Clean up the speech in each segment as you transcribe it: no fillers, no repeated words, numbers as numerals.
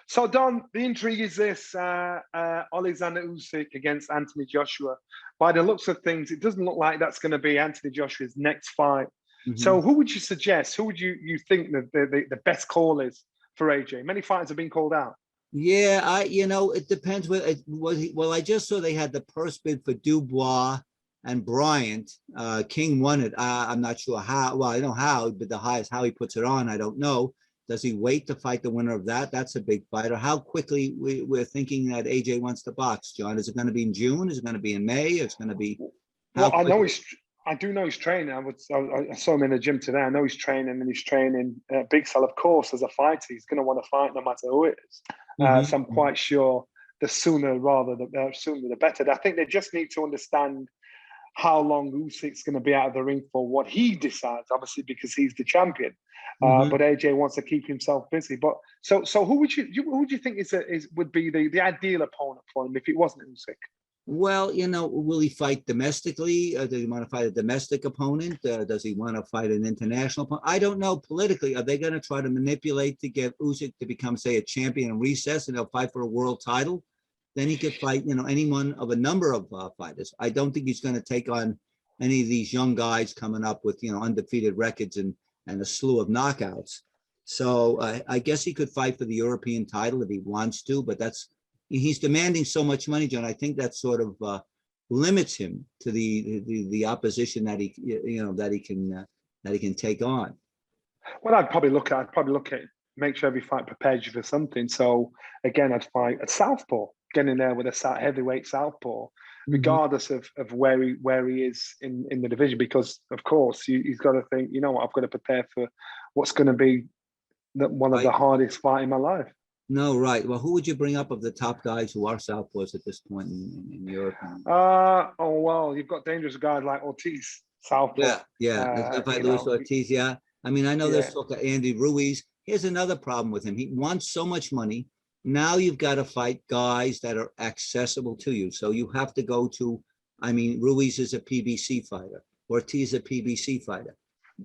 So, Don, the intrigue is this: Alexander Usyk against Anthony Joshua. By the looks of things, it doesn't look like that's going to be Anthony Joshua's next fight. Mhm. So, who would you suggest? Who would you think the best call is for AJ? Many fighters have been called out. Yeah, it depends. Well, I just saw they had the purse bid for Dubois and Bryant. King won it. I'm not sure how. Well, I know how, but the highest how he puts it on, I don't know. Does he wait to fight the winner of that? That's a big fight. Or how quickly we're thinking that AJ wants to box, John? Is it going to be in June? Is it going to be in May? It's going to be how Well, quickly? I do know he's training. I saw him in the gym today. I know he's training, and he's training Big Sal, of course, as a fighter. He's going to want to fight no matter who it is. So I'm quite sure the sooner the better. I think they just need to understand how long Usyk's going to be out of the ring for, what he decides, obviously, because he's the champion. Mhm. But AJ wants to keep himself busy. But so who would you think would be the ideal opponent for him if it wasn't Usyk? Well, will he fight domestically? Does he want to fight a domestic opponent? Does he want to fight an international opponent? I don't know. Politically, are they going to try to manipulate to get Usyk to become, say, a champion in recess, and they'll fight for a world title? Then he could fight, any one of a number of fighters. I don't think he's going to take on any of these young guys coming up with, undefeated records and a slew of knockouts. So I guess he could fight for the European title if he wants to, but he's demanding so much money, John. I think that sort of limits him to the opposition that he can take on. Well, I'd probably look at make sure every fight prepares you for something. So again, I'd fight a southpaw, get in there with a heavyweight southpaw, regardless of where he is in the division, because of course he's got to think, I've got to prepare for what's going to be one of the hardest fight in my life. No, right. Well, who would you bring up of the top guys who are southpaws at this point in Europe? Well, you've got dangerous guys like Ortiz, southpaw. Yeah. If I Luis Ortiz, yeah. I mean, I know there's talk of Andy Ruiz. Here's another problem with him. He wants so much money. Now you've got to fight guys that are accessible to you. So you have to go to, Ruiz is a PBC fighter. Ortiz is a PBC fighter.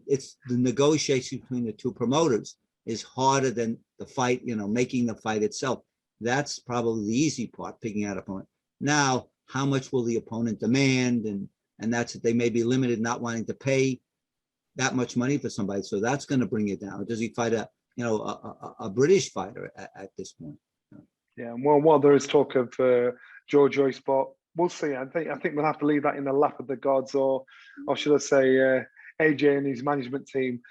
It's the negotiation between the two promoters is harder than the fight, making the fight itself. That's probably the easy part, picking out opponent. Now, how much will the opponent demand? And that's it. They may be limited, not wanting to pay that much money for somebody. So that's going to bring it down. Does he fight a British fighter at this point? Yeah, well, there is talk of George Joyce, but we'll see. I think we'll have to leave that in the lap of the gods, or should I say, AJ and his management team.